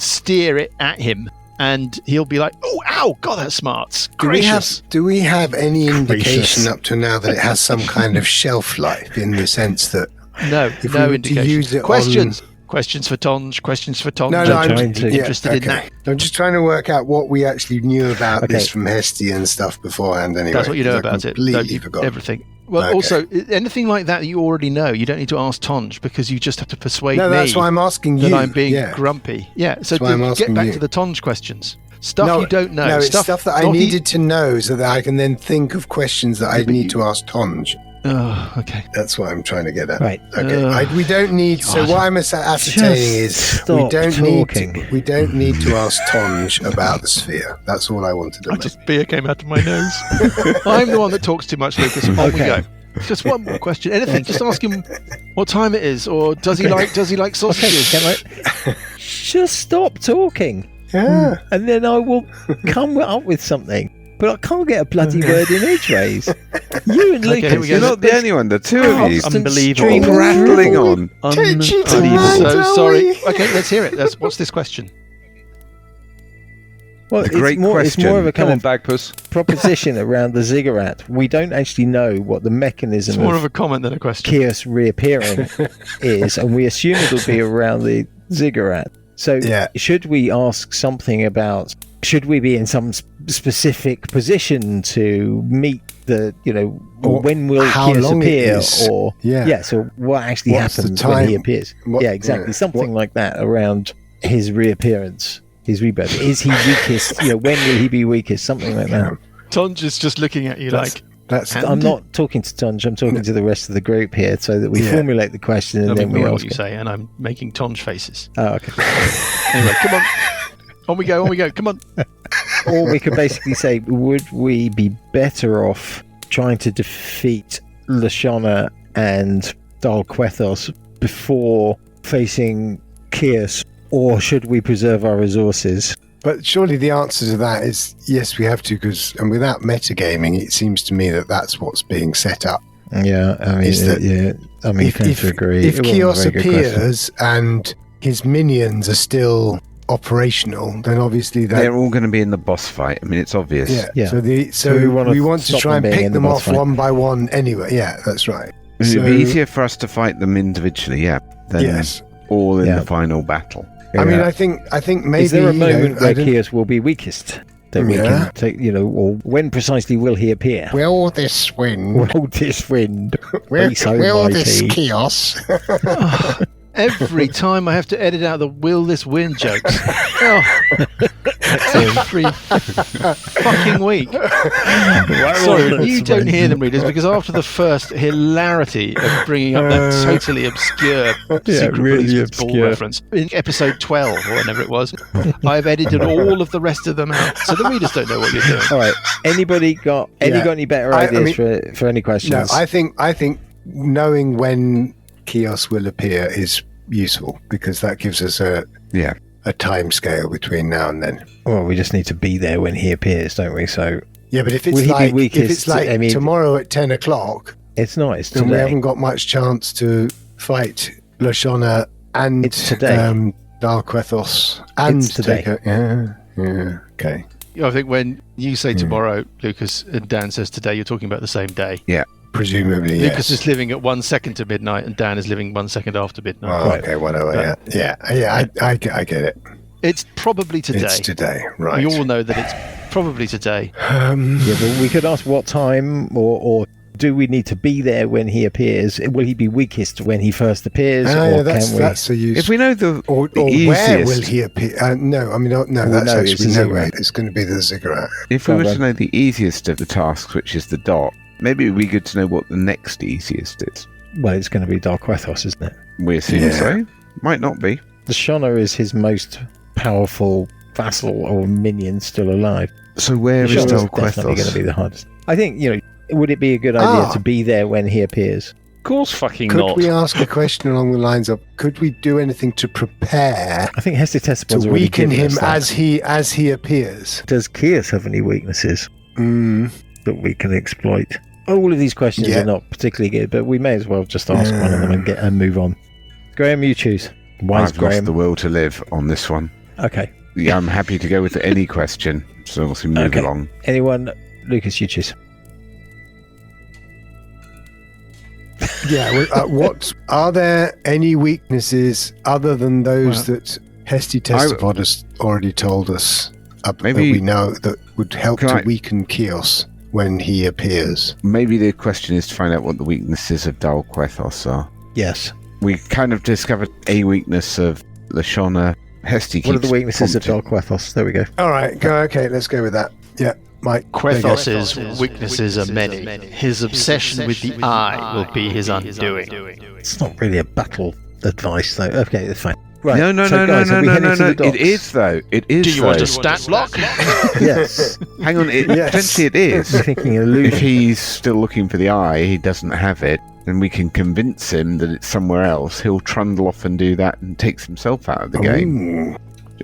steer it at him, and he'll be like, "Oh, ow, God, that smarts." Gracious. Do we have any indication Gracious. up to now that it has some kind of shelf life in the sense that No, if we no were to indication. use it Questions. Questions for Tonj. Questions for Tonj. No, I'm I'm trying to- interested in that. I'm just trying to work out what we actually knew about Okay. this from Hestia and stuff beforehand. Anyway, That's what you know because I about it. completely Don't you? forgot. Everything. Well, Okay. also, anything like that you already know, you don't need to ask Tonj because you just have to persuade No, me that's why I'm asking that you. I'm being yeah. grumpy. Yeah, so That's why I'm get asking back you. to the Tonj questions. Stuff No, you don't know. No, it's stuff that I not needed to know so that I can then think of questions that I need to ask Tonj. Oh, okay. That's what I'm trying to get at. Right. Okay. We don't need. So what I'm ascertaining is we stop don't talking. need to ask Tonj about the sphere. That's all I wanted to know. Just beer came out of my nose. I'm the one that talks too much, Lucas. On we Okay. go. Just one more question. Anything. Just ask him what time it is, or does he like sausages? Can I just stop talking, Yeah. and then I will come up with something. But I can't get a bloody word in edgeways. You and Okay, here we Lucas, go. You're not the only one. The two of you. Unbelievable. Keep rattling on. Unbelievable. So sorry. Okay, let's hear it. What's this question? Well, A great it's more question. of a Come kind on, of Bagpuss. proposition around the ziggurat. We don't actually know what the It's mechanism more of of a comment than a question. Kios reappearing is, and we assume it'll be around the ziggurat. So, Yeah. should we ask something about? Should we be in some specific position to meet the, or Or when will how Kios long it appear? is. Or Yeah. so what actually What's the happens when he time? appears? What- yeah, exactly, yeah. something like that around his reappearance, his rebirth. Is he weakest? When will he be weakest? Something like that. Tonj is just looking at you like. That's And- I'm not talking to Tonj, I'm talking to the rest of the group here, so that we Yeah. formulate the question and I'm then we ignoring ask what you it. say, and I'm making Tonj faces. Oh, okay. Anyway, come on. On we go. Come on. Or we could basically say, would we be better off trying to defeat Lashonna and Dalquethos before facing Kios, or should we preserve our resources? But surely the answer to that is yes, we have to, and without metagaming, it seems to me that that's what's being set up. Yeah, I mean, Is that you tend to agree. If It wasn't a Kios very good question. appears and his minions are still operational, then obviously They're all going to be in the boss fight. I mean, it's obvious. Yeah. So we we wanna want to stop try them and being pick in the them boss off fight. one by one anyway. Yeah, that's right. It would So- be easier for us to fight them individually, than Yes. all in Yeah. the final battle. I mean, Yeah. I think maybe Is there a moment I where don't- Kios will be weakest? That we Yeah. can take, or when precisely will he appear? Will this win? Will this wind Will, be so will this mighty? chaos? Every time I have to edit out the "will this win" jokes. Oh, every fucking week. Sorry, you don't hear them, readers, because after the first hilarity of bringing up that totally obscure Secret really Policeman's Ball obscure. reference in episode 12 or whenever it was, I've edited all of the rest of them out, so the readers don't know what you're doing. All right. Anybody got any better I ideas mean- for any questions? No, I think knowing when Kios will appear is useful because that gives us a time scale between now and then. Well, we just need to be there when he appears, don't we? So Yeah, but if Will it's he be like weakest? I mean- tomorrow at 10 o'clock, it's not. It's then we today. haven't got much chance to fight Lashonna and It's today. Dalquethos and It's today. take okay. I think when you say tomorrow, Lucas, and Dan says today, you're talking about the same day. Yeah. Presumably, Lucas yes. is living at 1 second to midnight, and Dan is living 1 second after midnight. Oh, okay, whatever. I get it. It's probably today. It's today, right? We all know that it's probably today. Yeah, but we could ask what time, or do we need to be there when he appears? Will he be weakest when he first appears? Or that's a use. If we know the easiest, where will easiest, he appear? No, I mean, that's no, actually it's a no ziggurat. way. It's going to be the ziggurat. if we were to know the easiest of the tasks, which is the dock, maybe it would be good to know what the next easiest is. Well, it's going to be Darquethos, isn't it? We assume so. Might not be. Lashonna is his most powerful vassal or minion still alive. So where is Lashona's definitely going to Dalquethos? be the hardest. I think, would it be a good idea to be there when he appears? Of course, fucking Could not. we ask a question along the lines of, could we do anything to prepare I think Hestetespod's to already weaken given him us that. as he appears? Does Kias have any weaknesses that we can exploit? All of these questions Yeah. are not particularly good, but we may as well just ask one of them and move on. Graham, you choose. Wise I've Graham. lost the will to live on this one. Okay. Yeah, I'm happy to go with any question. So obviously move Okay. along. Anyone? Lucas, you choose. Yeah. What are there any weaknesses other than those that Hestetespod has already told us? Maybe- that we know that would help Can to I- weaken Kios when he appears. Maybe the question is to find out what the weaknesses of Dalquethos are. Yes. We kind of discovered a weakness of Lashonna. Hesty keeps What are the weaknesses of prompting- Dalquethos? There we go. All right. Okay. Let's go with that. Yeah. Mike. Quethos's weaknesses are many. His obsession with the eye will be his undoing. It's not really a battle advice, though. Okay, that's fine. Right. No, so guys, have we headed to the It docks? is though. It is. Do you though. want a stat block? Yes. Hang on. Yes. Potentially it is. You're thinking If illusion. he's still looking for the eye, he doesn't have it, and we can convince him that it's somewhere else. He'll trundle off and do that and takes himself out of the game. Ooh.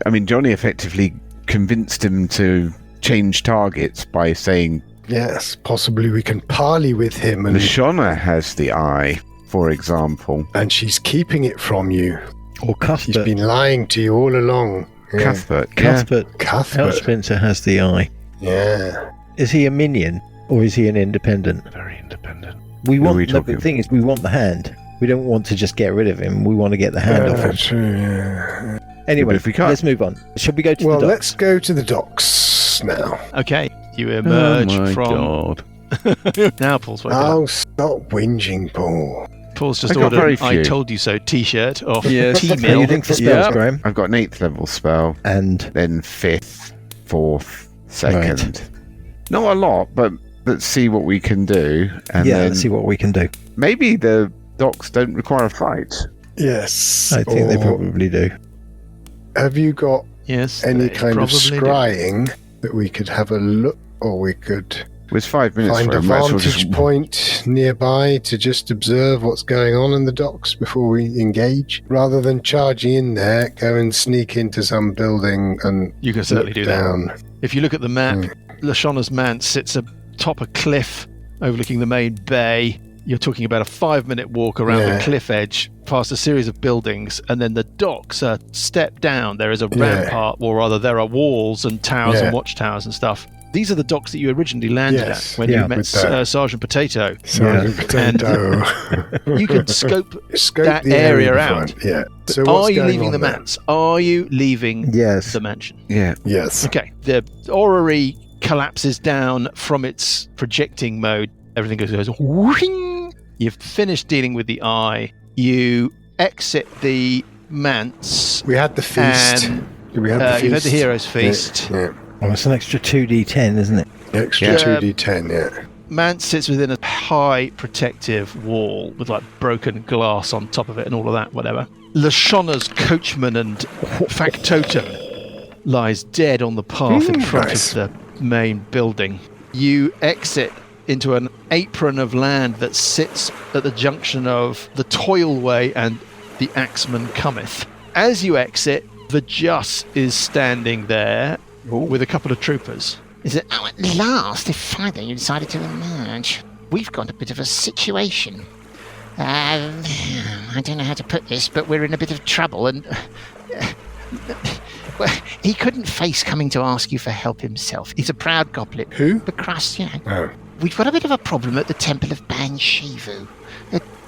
I mean, Johnny effectively convinced him to change targets by saying Yes. Possibly we can parley with him, and Lashonna has the eye, for example. she's keeping it from you. Or She's Cuthbert. been lying to you all along. Yeah. Cuthbert. Yeah. Cuthbert. Cuthbert. Elsprinter has the eye. Yeah. Is he a minion or is he an independent? Very independent. We Who are want we the talking? thing is we want the hand. We don't want to just get rid of him. We want to get the hand off him. True, yeah. Anyway, But if we can't- let's move on. Shall we go to Well, the let's docks? go to the docks now. Okay, you emerge oh my from. god. Now Paul's woken up. Oh, stop whinging, Paul. Paul's just I got very ordered "I few. told you so" T-shirt off Yes. How are you T-Mill. doing for spells, Yeah. Graham? I've got an 8th level spell, And then 5th, 4th, 2nd. Not a lot, but let's see what we can do. And yeah, then let's see what we can do. maybe the docks don't require a fight. Yes. I think they or probably do. Have you got Yes, any they kind of probably do. scrying that we could have a look, or we could It was 5 minutes find for a him. Might as well vantage just point nearby to just observe what's going on in the docks before we engage, rather than charging in there, go and sneak into some building and You can certainly look do that. down. If you look at the map, Lashonna's manse sits atop a cliff overlooking the main bay. You're talking about a 5-minute walk around Yeah. the cliff edge, past a series of buildings, and then the docks are step down. There is a rampart, or rather, there are walls and towers and watchtowers and stuff. These are the docks that you originally landed Yes. at when Yeah, you met with that. Sergeant Potato. Sergeant Potato. You can scope. Scope that the area area out. before. Yeah. So what's Are you going leaving on the there? manse? Are you leaving Yes. the mansion? Yeah. Yes. Okay, the orrery collapses down from its projecting mode. Everything goes whooshing. You've finished dealing with the eye. You exit the manse. We had the feast. And, we had the feast. You've had the hero's feast. Yeah. Well, it's an extra 2d10, isn't it? Extra Yeah. 2d10, yeah. Manse sits within a high protective wall with like broken glass on top of it and all of that, whatever. Lashonna's coachman and factotum lies dead on the path in front nice. of the main building. You exit into an apron of land that sits at the junction of the Toilway and the Axeman Cometh. As you exit, the Juss is standing there with a couple of troopers. Is it? Oh, at last, if finally you decided to emerge. We've got a bit of a situation. I don't know how to put this, but we're in a bit of trouble, and Well, he couldn't face coming to ask you for help himself. He's a proud goblet. Who? Bacrus, you know. Oh. We've got a bit of a problem at the Temple of Banshivu.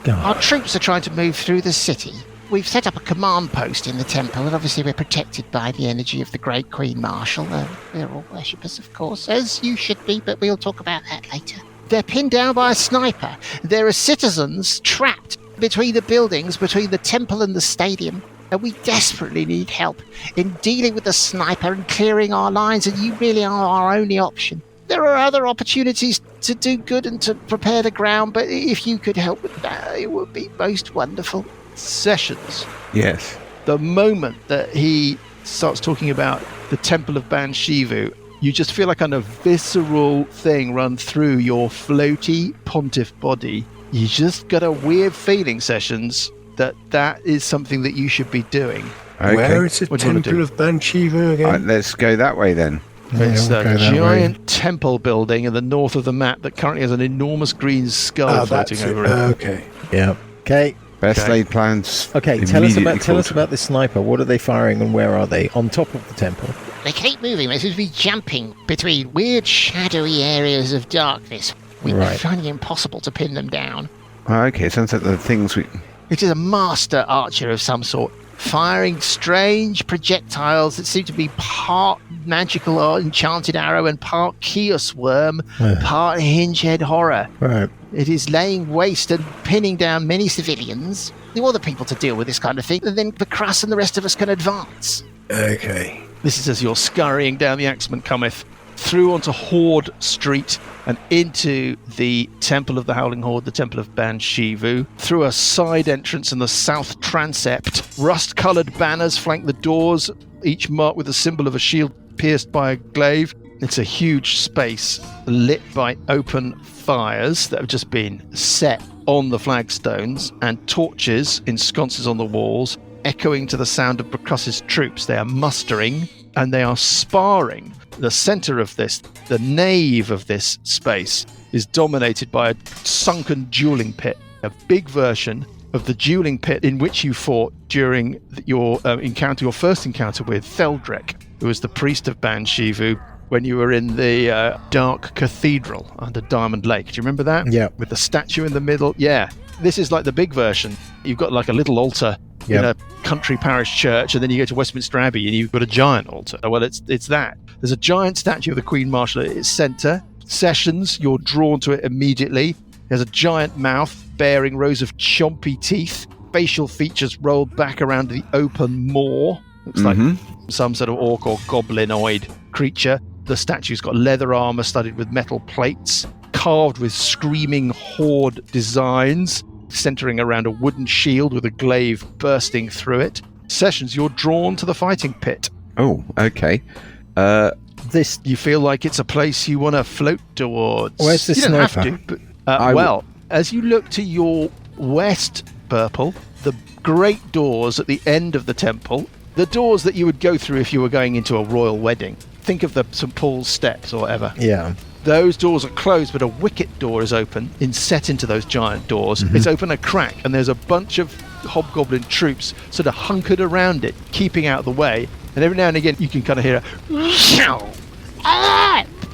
Our troops are trying to move through the city. We've set up a command post in the temple, and obviously we're protected by the energy of the Great Queen Marshal. We're all worshippers, of course, as you should be, but we'll talk about that later. They're pinned down by a sniper. There are citizens trapped between the buildings, between the temple and the stadium, and we desperately need help in dealing with the sniper and clearing our lines, and you really are our only option. There are other opportunities to do good and to prepare the ground, but if you could help with that, it would be most wonderful. Sessions. Yes. The moment that he starts talking about the Temple of Banshivu, you just feel like a visceral thing run through your floaty pontiff body. You just got a weird feeling, Sessions, that is something that you should be doing. Okay. Where is the Temple of Banshivu again? Let's go that way then. It's a giant temple building in the north of the map that currently has an enormous green skull floating over it. Okay. Yeah. Okay. Best laid plans. Okay, tell us about this sniper. What are they firing and where are they? On top of the temple? They keep moving. They seem to be jumping between weird shadowy areas of darkness. We're finding it impossible to pin them down. Okay, sounds like the things we... It is a master archer of some sort, firing strange projectiles that seem to be part magical or enchanted arrow and part chaos worm, part hinge-head horror. Right. It is laying waste and pinning down many civilians. The other people to deal with this kind of thing, and then Bacrus and the rest of us can advance. Okay. This is as you're scurrying down the Axeman Cometh, through onto Horde Street and into the Temple of the Howling Horde, the Temple of Banshivu, through a side entrance in the south transept. Rust-coloured banners flank the doors, each marked with a symbol of a shield pierced by a glaive. It's a huge space lit by open fires that have just been set on the flagstones and torches in sconces on the walls, echoing to the sound of Bacrus's troops. They are mustering and they are sparring. The centre of this, the nave of this space, is dominated by a sunken dueling pit, a big version of the dueling pit in which you fought during your first encounter with Theldrek, who was the priest of Banshivu, when you were in the Dark Cathedral under Diamond Lake. Do you remember that? Yeah. With the statue in the middle? Yeah. This is like the big version. You've got like a little altar in a country parish church, and then you go to Westminster Abbey and you've got a giant altar. Well, it's that. There's a giant statue of the Queen Marshal at its centre. Sessions, you're drawn to it immediately. There's a giant mouth bearing rows of chompy teeth, facial features rolled back around the open maw. Looks like some sort of orc or goblinoid creature. The statue's got leather armour studded with metal plates, carved with screaming horde designs, centering around a wooden shield with a glaive bursting through it. Sessions, you're drawn to the fighting pit. Oh, okay. You feel like it's a place you want to float towards. Where's the sniper? You don't have to, but, as you look to your west, Purple, the great doors at the end of the temple, the doors that you would go through if you were going into a royal wedding. Think of the St. Paul's steps or whatever. Yeah. Those doors are closed, but a wicket door is open, set into those giant doors. It's open a crack, and there's a bunch of hobgoblin troops sort of hunkered around it, keeping out of the way. And every now and again, you can kind of hear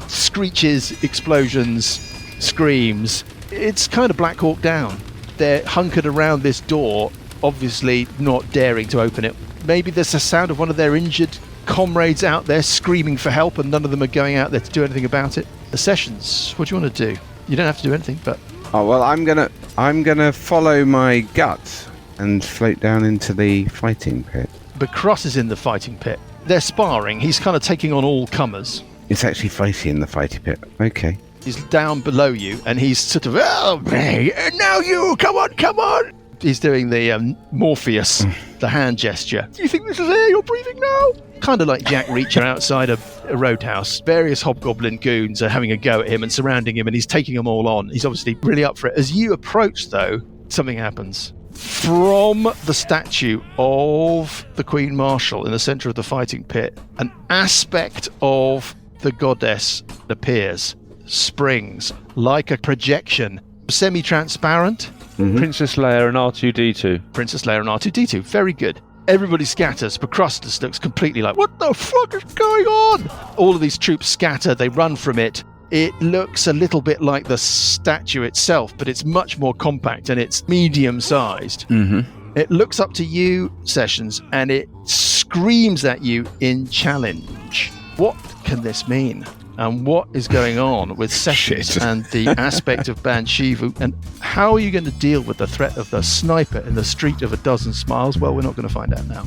screeches, explosions, screams. It's kind of Black Hawk Down. They're hunkered around this door, obviously not daring to open it. Maybe there's the sound of one of their injured comrades out there screaming for help, and none of them are going out there to do anything about it. The Sessions, what do you want to do? You don't have to do anything, but... Oh, well, I'm gonna follow my gut and float down into the fighting pit. Bacrus is in the fighting pit. They're sparring. He's kind of taking on all comers. It's actually fighting in the fighting pit. Okay. He's down below you, and he's sort of, oh, hey, and now you, come on. He's doing the Morpheus, the hand gesture. Do you think this is air you're breathing now? Kind of like Jack Reacher outside of a roadhouse. Various hobgoblin goons are having a go at him and surrounding him, and he's taking them all on. He's obviously really up for it. As you approach, though, something happens. From the statue of the Queen Marshal in the centre of the fighting pit, an aspect of the goddess appears, springs, like a projection, semi-transparent. Princess Leia and R2-D2. Princess Leia and R2-D2, very good. Everybody scatters. Procrustes looks completely like, what the fuck is going on? All of these troops scatter. They run from it. It looks a little bit like the statue itself, but it's much more compact and it's medium-sized. Mm-hmm. It looks up to you, Sessions, and it screams at you in challenge. What can this mean? And what is going on with Sessions and the aspect of Banshivu? And how are you going to deal with the threat of the sniper in the street of a dozen smiles? Well, we're not going to find out now.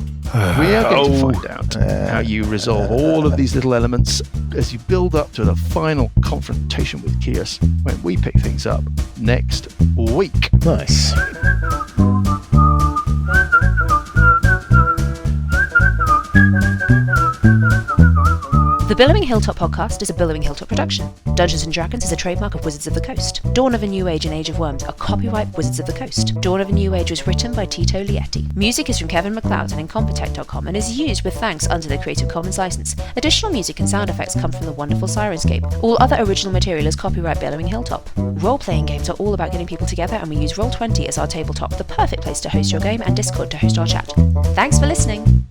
We are going to find out how you resolve all of these little elements as you build up to the final confrontation with Kios when we pick things up next week. Nice. The Billowing Hilltop podcast is a Billowing Hilltop production. Dungeons & Dragons is a trademark of Wizards of the Coast. Dawn of a New Age and Age of Worms are copyright Wizards of the Coast. Dawn of a New Age was written by Tito Lietti. Music is from Kevin MacLeod and Incompetech.com and is used with thanks under the Creative Commons license. Additional music and sound effects come from the wonderful Sirenscape. All other original material is copyright Billowing Hilltop. Role-playing games are all about getting people together, and we use Roll20 as our tabletop, the perfect place to host your game, and Discord to host our chat. Thanks for listening!